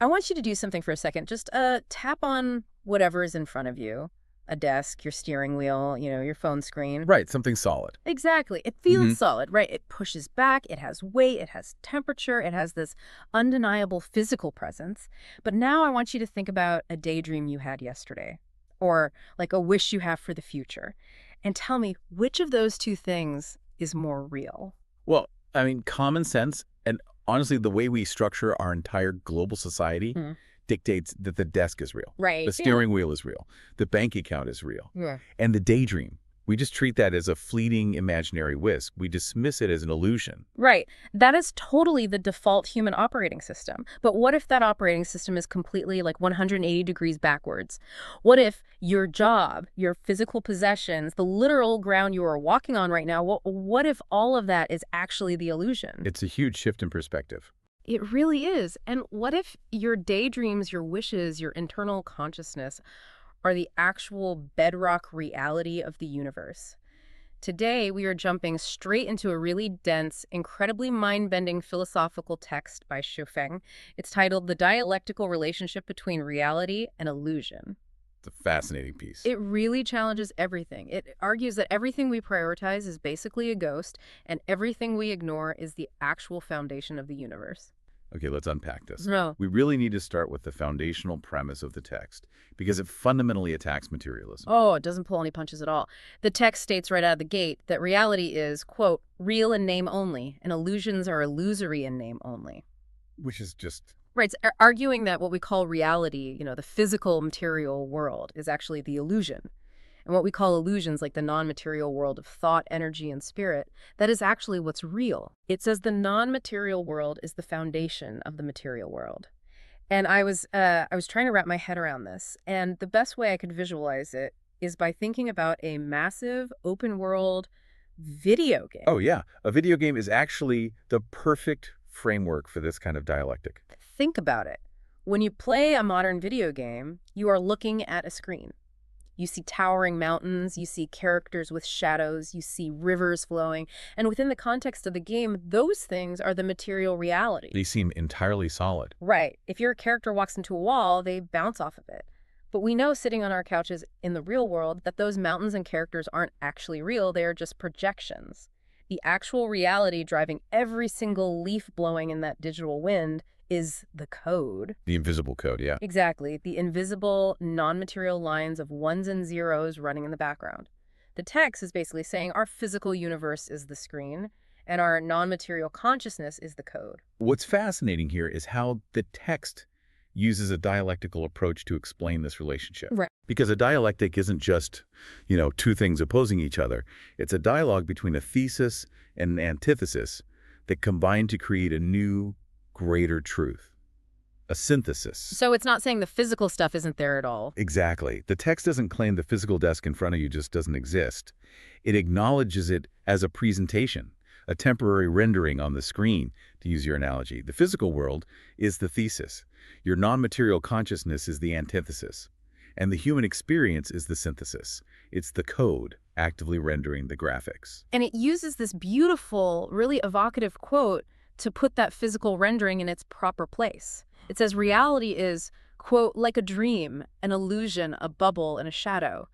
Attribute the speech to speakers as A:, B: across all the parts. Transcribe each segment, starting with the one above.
A: I want you to do something for a second. Just tap on whatever is in front of you. A desk, your steering wheel, your phone screen.
B: Right, something solid.
A: Exactly. It feels solid, right? It pushes back, it has weight, it has temperature, it has this undeniable physical presence. But now I want you to think about a daydream you had yesterday, or like a wish you have for the future. And tell me, which of those two things is more real?
B: Well, I mean, common sense and honestly, the way we structure our entire global society
A: Hmm.
B: dictates that the desk is real.
A: Right.
B: The steering wheel is real. The bank account is real.
A: Yeah.
B: And the daydream, we just treat that as a fleeting imaginary whisk. We dismiss it as an illusion.
A: Right. That is totally the default human operating system. But what if that operating system is completely like 180 degrees backwards? What if your job, your physical possessions, the literal ground you are walking on right now, what if all of that is actually the illusion?
B: It's a huge shift in perspective.
A: It really is. And what if your daydreams, your wishes, your internal consciousness are the actual bedrock reality of the universe? Today, we are jumping straight into a really dense, incredibly mind-bending philosophical text by Xu Feng. It's titled The Dialectical Relationship Between Reality and Illusion.
B: It's a fascinating piece.
A: It really challenges everything. It argues that everything we prioritize is basically a ghost, and everything we ignore is the actual foundation of the universe.
B: Okay, let's unpack this.
A: No.
B: We really need to start with the foundational premise of the text because it fundamentally attacks materialism.
A: Oh, it doesn't pull any punches at all. The text states right out of the gate that reality is, quote, real in name only, and illusions are illusory in name only.
B: Which is just...
A: Right, it's arguing that what we call reality, the physical material world, is actually the illusion. And what we call illusions, like the non-material world of thought, energy, and spirit, that is actually what's real. It says the non-material world is the foundation of the material world. And I was trying to wrap my head around this, and the best way I could visualize it is by thinking about a massive open world video game.
B: Oh, yeah. A video game is actually the perfect framework for this kind of dialectic.
A: Think about it. When you play a modern video game, you are looking at a screen. You see towering mountains, you see characters with shadows, you see rivers flowing, and within the context of the game, those things are the material reality.
B: They seem entirely solid.
A: Right. If your character walks into a wall, they bounce off of it. But we know sitting on our couches in the real world that those mountains and characters aren't actually real, they are just projections. The actual reality driving every single leaf blowing in that digital wind is the code.
B: The invisible code, yeah.
A: Exactly. The invisible, non-material lines of ones and zeros running in the background. The text is basically saying our physical universe is the screen, and our non-material consciousness is the code.
B: What's fascinating here is how the text uses a dialectical approach to explain this relationship.
A: Right.
B: Because a dialectic isn't just, two things opposing each other. It's a dialogue between a thesis and an antithesis that combine to create a new, greater truth. A synthesis.
A: So it's not saying the physical stuff isn't there at all.
B: Exactly. The text doesn't claim the physical desk in front of you just doesn't exist. It acknowledges it as a presentation, a temporary rendering on the screen, to use your analogy. The physical world is the thesis. Your non-material consciousness is the antithesis. And the human experience is the synthesis. It's the code actively rendering the graphics.
A: And it uses this beautiful, really evocative quote to put that physical rendering in its proper place. It says reality is, quote, like a dream, an illusion, a bubble, and a shadow.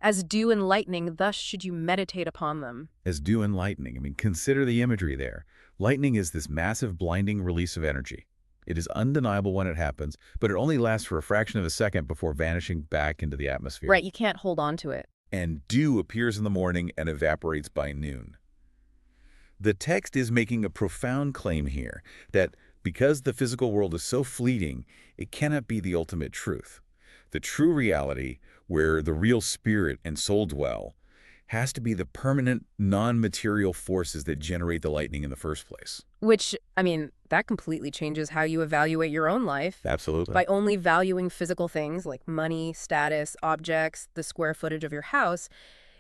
A: As dew and lightning, thus should you meditate upon them.
B: As dew and lightning. I mean, consider the imagery there. Lightning is this massive blinding release of energy. It is undeniable when it happens, but it only lasts for a fraction of a second before vanishing back into the atmosphere.
A: Right, you can't hold on to it.
B: And dew appears in the morning and evaporates by noon. The text is making a profound claim here that because the physical world is so fleeting, it cannot be the ultimate truth. The true reality, where the real spirit and soul dwell, has to be the permanent, non-material forces that generate the lightning in the first place.
A: Which, that completely changes how you evaluate your own life.
B: Absolutely.
A: By only valuing physical things like money, status, objects, the square footage of your house,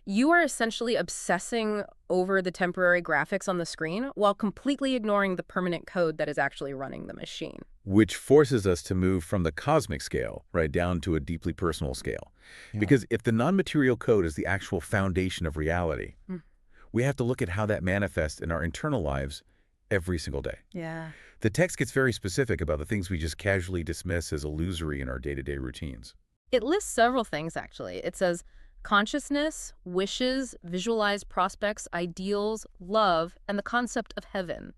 A: you are essentially obsessing over the temporary graphics on the screen while completely ignoring the permanent code that is actually running the machine.
B: Which forces us to move from the cosmic scale right down to a deeply personal scale. Yeah. Because if the non-material code is the actual foundation of reality, we have to look at how that manifests in our internal lives every single day.
A: Yeah.
B: The text gets very specific about the things we just casually dismiss as illusory in our day-to-day routines.
A: It lists several things, actually. It says consciousness, wishes, visualized prospects, ideals, love, and the concept of heaven.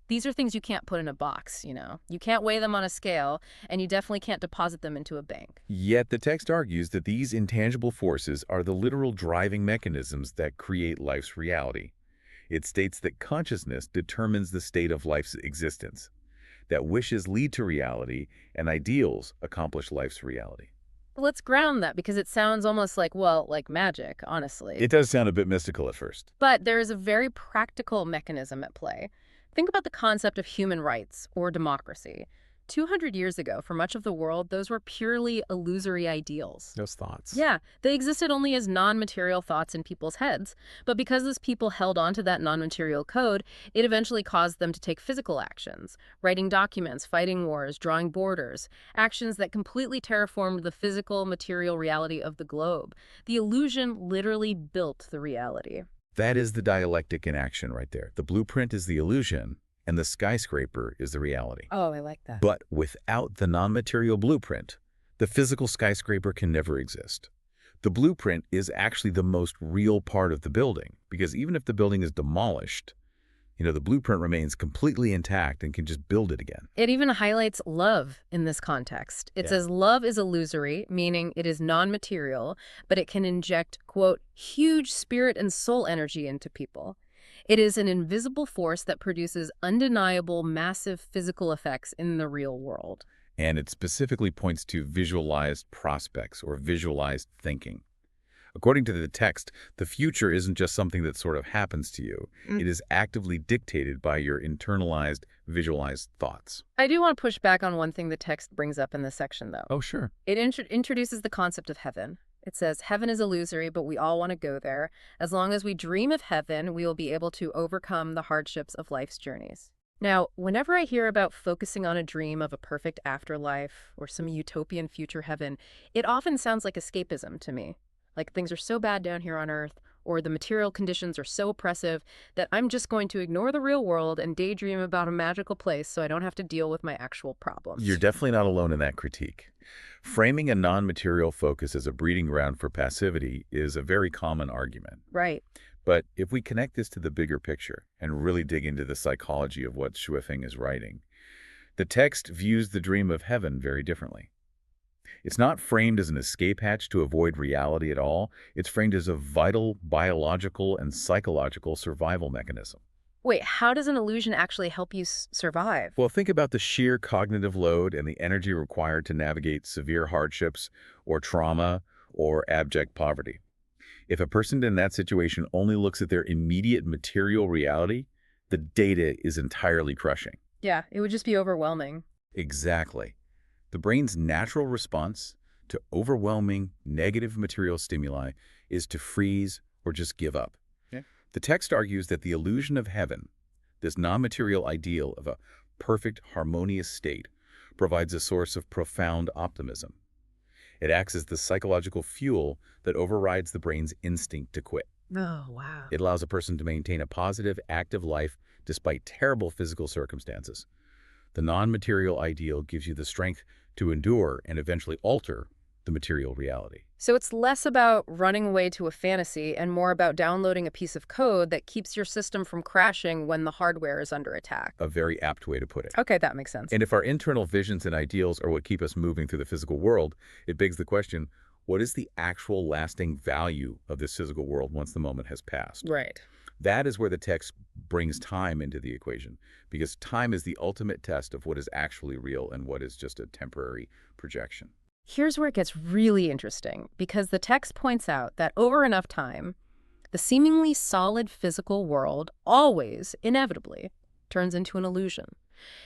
A: These are things you can't put in a box, you know. You can't weigh them on a scale, and you definitely can't deposit them into a bank.
B: Yet the text argues that these intangible forces are the literal driving mechanisms that create life's reality. It states that consciousness determines the state of life's existence, that wishes lead to reality, and ideals accomplish life's reality.
A: Let's ground that because it sounds almost like, well, like magic, honestly.
B: It does sound a bit mystical at first.
A: But there is a very practical mechanism at play. Think about the concept of human rights or democracy. 200 years ago, for much of the world, those were purely illusory ideals.
B: Those thoughts.
A: Yeah, they existed only as non-material thoughts in people's heads. But because those people held on to that non-material code, it eventually caused them to take physical actions, writing documents, fighting wars, drawing borders, actions that completely terraformed the physical, material reality of the globe. The illusion literally built the reality.
B: That is the dialectic in action right there. The blueprint is the illusion, and the skyscraper is the reality.
A: Oh, I like that.
B: But without the non-material blueprint, the physical skyscraper can never exist. The blueprint is actually the most real part of the building, because even if the building is demolished, the blueprint remains completely intact and can just build it again.
A: It even highlights love in this context. It says love is illusory, meaning it is non-material, but it can inject, quote, huge spirit and soul energy into people. It is an invisible force that produces undeniable, massive physical effects in the real world.
B: And it specifically points to visualized prospects or visualized thinking. According to the text, the future isn't just something that sort of happens to you. It is actively dictated by your internalized, visualized thoughts.
A: I do want to push back on one thing the text brings up in this section, though.
B: Oh, sure.
A: It introduces the concept of heaven. It says, heaven is illusory, but we all want to go there. As long as we dream of heaven, we will be able to overcome the hardships of life's journeys. Now, whenever I hear about focusing on a dream of a perfect afterlife or some utopian future heaven, it often sounds like escapism to me. Like things are so bad down here on Earth, or the material conditions are so oppressive that I'm just going to ignore the real world and daydream about a magical place so I don't have to deal with my actual problems.
B: You're definitely not alone in that critique. Framing a non-material focus as a breeding ground for passivity is a very common argument.
A: Right.
B: But if we connect this to the bigger picture and really dig into the psychology of what Xue Feng is writing, the text views the dream of heaven very differently. It's not framed as an escape hatch to avoid reality at all. It's framed as a vital biological and psychological survival mechanism.
A: Wait, how does an illusion actually help you survive?
B: Well, think about the sheer cognitive load and the energy required to navigate severe hardships or trauma or abject poverty. If a person in that situation only looks at their immediate material reality, the data is entirely crushing.
A: Yeah, it would just be overwhelming.
B: Exactly. The brain's natural response to overwhelming negative material stimuli is to freeze or just give up. Yeah. The text argues that the illusion of heaven, this non-material ideal of a perfect, harmonious state, provides a source of profound optimism. It acts as the psychological fuel that overrides the brain's instinct to quit.
A: Oh, wow.
B: It allows a person to maintain a positive, active life despite terrible physical circumstances. The non-material ideal gives you the strength to endure and eventually alter the material reality.
A: So it's less about running away to a fantasy and more about downloading a piece of code that keeps your system from crashing when the hardware is under attack.
B: A very apt way to put it.
A: Okay, that makes sense.
B: And if our internal visions and ideals are what keep us moving through the physical world, it begs the question, what is the actual lasting value of this physical world once the moment has passed?
A: Right.
B: That is where the text brings time into the equation, because time is the ultimate test of what is actually real and what is just a temporary projection.
A: Here's where it gets really interesting, because the text points out that over enough time, the seemingly solid physical world always, inevitably, turns into an illusion.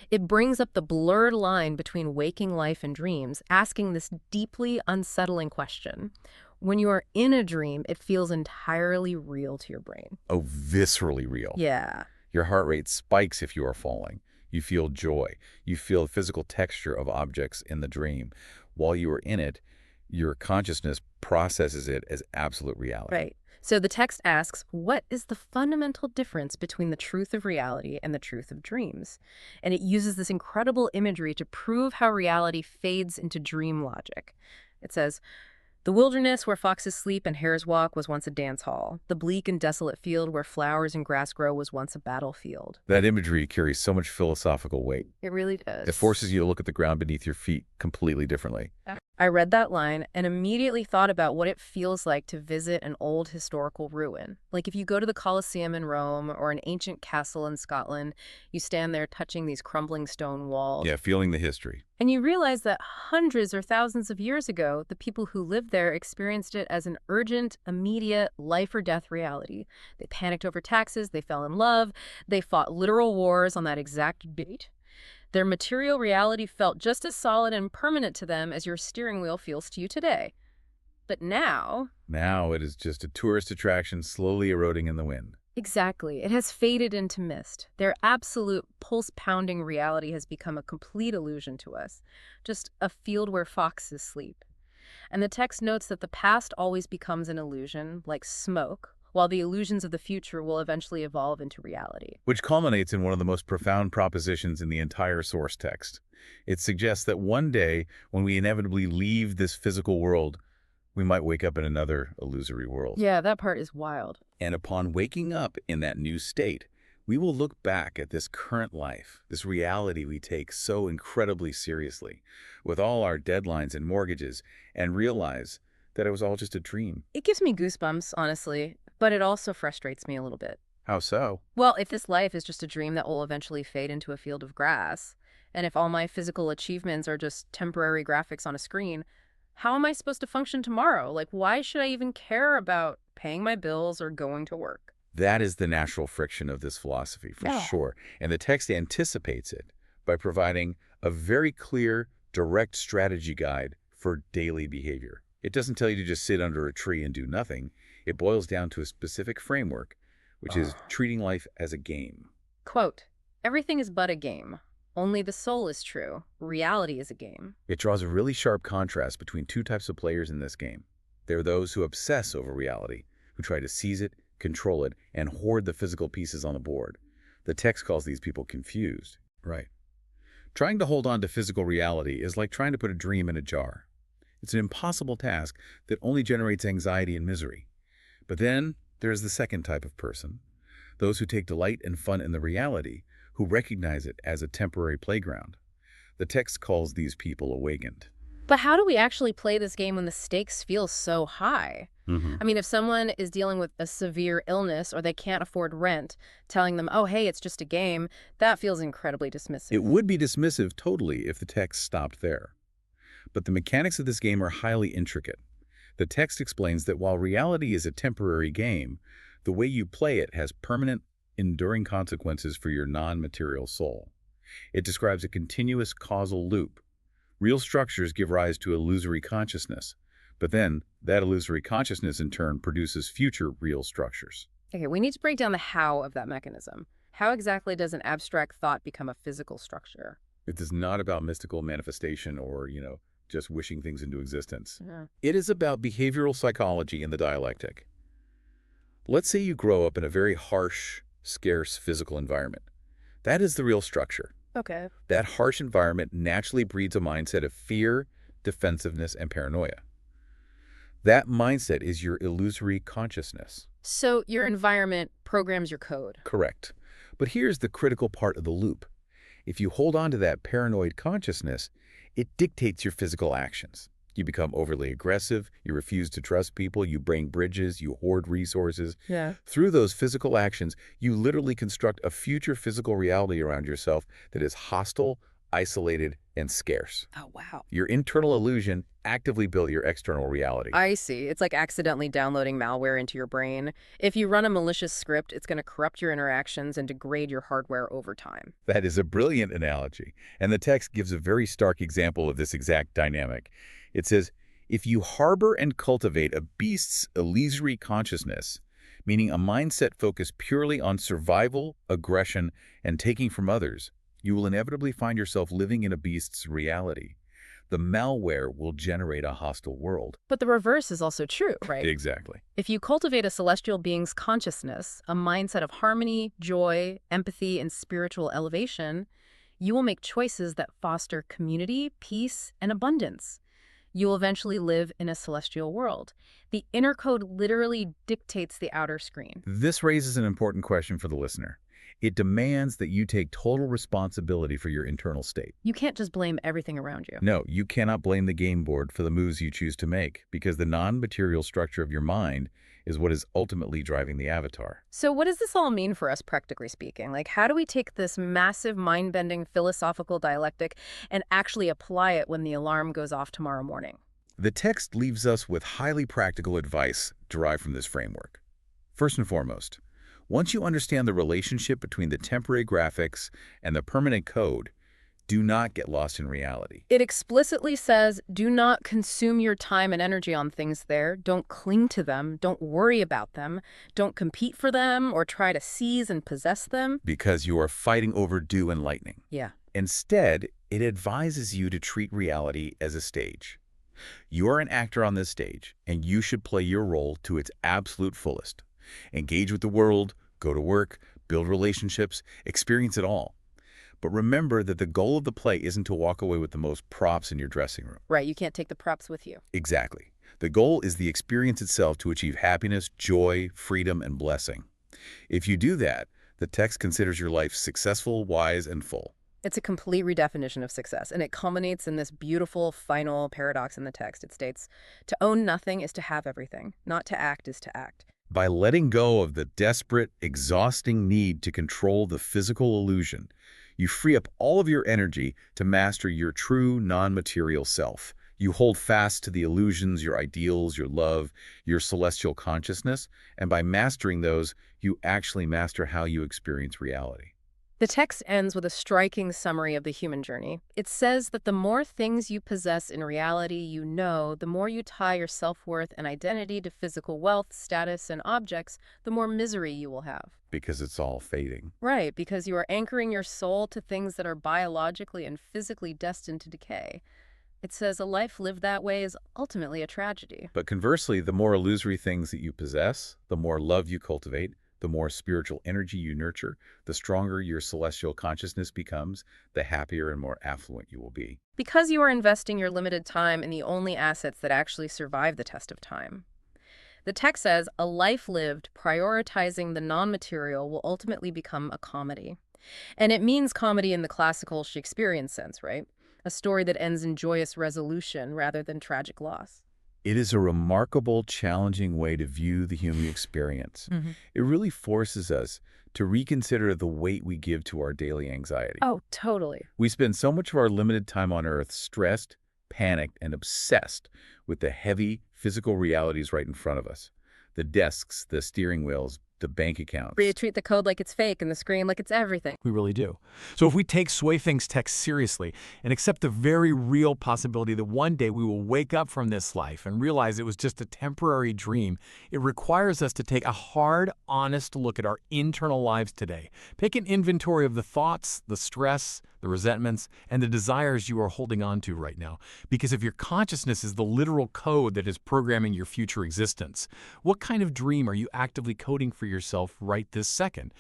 A: It brings up the blurred line between waking life and dreams, asking this deeply unsettling question. When you are in a dream, it feels entirely real to your brain.
B: Oh, viscerally real.
A: Yeah.
B: Your heart rate spikes if you are falling. You feel joy. You feel the physical texture of objects in the dream. While you are in it, your consciousness processes it as absolute reality.
A: Right. So the text asks, what is the fundamental difference between the truth of reality and the truth of dreams? And it uses this incredible imagery to prove how reality fades into dream logic. It says, the wilderness where foxes sleep and hares walk was once a dance hall. The bleak and desolate field where flowers and grass grow was once a battlefield.
B: That imagery carries so much philosophical weight.
A: It really does.
B: It forces you to look at the ground beneath your feet completely differently.
A: I read that line and immediately thought about what it feels like to visit an old historical ruin. Like if you go to the Colosseum in Rome or an ancient castle in Scotland, you stand there touching these crumbling stone walls.
B: Yeah, feeling the history.
A: And you realize that hundreds or thousands of years ago, the people who lived there experienced it as an urgent, immediate, life or death reality. They panicked over taxes, they fell in love, they fought literal wars on that exact date. Their material reality felt just as solid and permanent to them as your steering wheel feels to you today. But now...
B: Now it is just a tourist attraction slowly eroding in the wind.
A: Exactly. It has faded into mist. Their absolute pulse-pounding reality has become a complete illusion to us, just a field where foxes sleep. And the text notes that the past always becomes an illusion, like smoke, while the illusions of the future will eventually evolve into reality.
B: Which culminates in one of the most profound propositions in the entire source text. It suggests that one day, when we inevitably leave this physical world, we might wake up in another illusory world.
A: Yeah, that part is wild.
B: And upon waking up in that new state, we will look back at this current life, this reality we take so incredibly seriously, with all our deadlines and mortgages, and realize that it was all just a dream.
A: It gives me goosebumps, honestly, but it also frustrates me a little bit.
B: How so?
A: Well, if this life is just a dream that will eventually fade into a field of grass, and if all my physical achievements are just temporary graphics on a screen, how am I supposed to function tomorrow? Like, why should I even care about paying my bills or going to work?
B: That is the natural friction of this philosophy, for sure. And the text anticipates it by providing a very clear, direct strategy guide for daily behavior. It doesn't tell you to just sit under a tree and do nothing. It boils down to a specific framework, which is treating life as a game.
A: Quote, everything is but a game. Only the soul is true. Reality is a game.
B: It draws a really sharp contrast between two types of players in this game. There are those who obsess over reality, who try to seize it, control it, and hoard the physical pieces on the board. The text calls these people confused. Right. Trying to hold on to physical reality is like trying to put a dream in a jar. It's an impossible task that only generates anxiety and misery. But then there's the second type of person, those who take delight and fun in the reality, who recognize it as a temporary playground. The text calls these people awakened.
A: But how do we actually play this game when the stakes feel so high? I mean, if someone is dealing with a severe illness or they can't afford rent, telling them, oh, hey, it's just a game, that feels incredibly dismissive.
B: It would be dismissive totally if the text stopped there. But the mechanics of this game are highly intricate. The text explains that while reality is a temporary game, the way you play it has permanent, enduring consequences for your non-material soul. It describes a continuous causal loop. Real structures give rise to illusory consciousness, but then that illusory consciousness in turn produces future real structures.
A: Okay, we need to break down the how of that mechanism. How exactly does an abstract thought become a physical structure?
B: It is not about mystical manifestation or, just wishing things into existence.
A: Yeah.
B: It is about behavioral psychology and the dialectic. Let's say you grow up in a very harsh, scarce physical environment. That is the real structure.
A: Okay.
B: That harsh environment naturally breeds a mindset of fear, defensiveness, and paranoia. That mindset is your illusory consciousness.
A: So your environment programs your code.
B: Correct. But here's the critical part of the loop. If you hold on to that paranoid consciousness, it dictates your physical actions. You become overly aggressive, you refuse to trust people, you burn bridges, you hoard resources.
A: Yeah.
B: Through those physical actions, you literally construct a future physical reality around yourself that is hostile, isolated, and scarce.
A: Oh, wow.
B: Your internal illusion actively built your external reality.
A: I see. It's like accidentally downloading malware into your brain. If you run a malicious script, it's going to corrupt your interactions and degrade your hardware over time.
B: That is a brilliant analogy, and the text gives a very stark example of this exact dynamic. It says, if you harbor and cultivate a beast's illusory consciousness, meaning a mindset focused purely on survival, aggression, and taking from others, you will inevitably find yourself living in a beast's reality. the malware will generate a hostile world.
A: But the reverse is also true, right?
B: Exactly.
A: If you cultivate a celestial being's consciousness, a mindset of harmony, joy, empathy, and spiritual elevation, you will make choices that foster community, peace, and abundance. You will eventually live in a celestial world. The inner code literally dictates the outer screen.
B: This raises an important question for the listener. It demands that you take total responsibility for your internal state.
A: You can't just blame everything around you.
B: No, you cannot blame the game board for the moves you choose to make, because the non-material structure of your mind is what is ultimately driving the avatar.
A: So what does this all mean for us, practically speaking? Like, how do we take this massive, mind-bending philosophical dialectic and actually apply it when the alarm goes off tomorrow morning?
B: The text leaves us with highly practical advice derived from this framework. First and foremost, once you understand the relationship between the temporary graphics and the permanent code, do not get lost in reality.
A: It explicitly says, do not consume your time and energy on things there. Don't cling to them. Don't worry about them. Don't compete for them or try to seize and possess them.
B: Because you are fighting over due enlightening.
A: Yeah.
B: Instead, it advises you to treat reality as a stage. You are an actor on this stage, and you should play your role to its absolute fullest. Engage with the world, go to work, build relationships, experience it all. But remember that the goal of the play isn't to walk away with the most props in your dressing room.
A: Right, you can't take the props with you.
B: Exactly. The goal is the experience itself to achieve happiness, joy, freedom, and blessing. If you do that, the text considers your life successful, wise, and full.
A: It's a complete redefinition of success, and it culminates in this beautiful final paradox in the text. It states, to own nothing is to have everything. Not to act is to act.
B: By letting go of the desperate, exhausting need to control the physical illusion, you free up all of your energy to master your true, non-material self. You hold fast to the illusions, your ideals, your love, your celestial consciousness, and by mastering those, you actually master how you experience reality.
A: The text ends with a striking summary of the human journey. It says that the more things you possess in reality you know, the more you tie your self-worth and identity to physical wealth, status, and objects, the more misery you will have.
B: Because it's all fading.
A: Right, because you are anchoring your soul to things that are biologically and physically destined to decay. It says a life lived that way is ultimately a tragedy.
B: But conversely, the more illusory things that you possess, the more love you cultivate, the more spiritual energy you nurture, the stronger your celestial consciousness becomes, the happier and more affluent you will be.
A: Because you are investing your limited time in the only assets that actually survive the test of time. The text says a life lived prioritizing the non-material will ultimately become a comedy. And it means comedy in the classical Shakespearean sense, right? A story that ends in joyous resolution rather than tragic loss.
B: It is a remarkable, challenging way to view the human experience. It really forces us to reconsider the weight we give to our daily anxiety.
A: Oh, totally.
B: We spend so much of our limited time on Earth stressed, panicked, and obsessed with the heavy physical realities right in front of us. The desks, the steering wheels, the bank accounts.
A: We treat the code like it's fake and the screen like it's everything.
C: We really do. So if we take Sui-Feng's text seriously and accept the very real possibility that one day we will wake up from this life and realize it was just a temporary dream, it requires us to take a hard, honest look at our internal lives today. Take an inventory of the thoughts, the stress, the resentments, and the desires you are holding on to right now. Because if your consciousness is the literal code that is programming your future existence, what kind of dream are you actively coding for yourself right this second?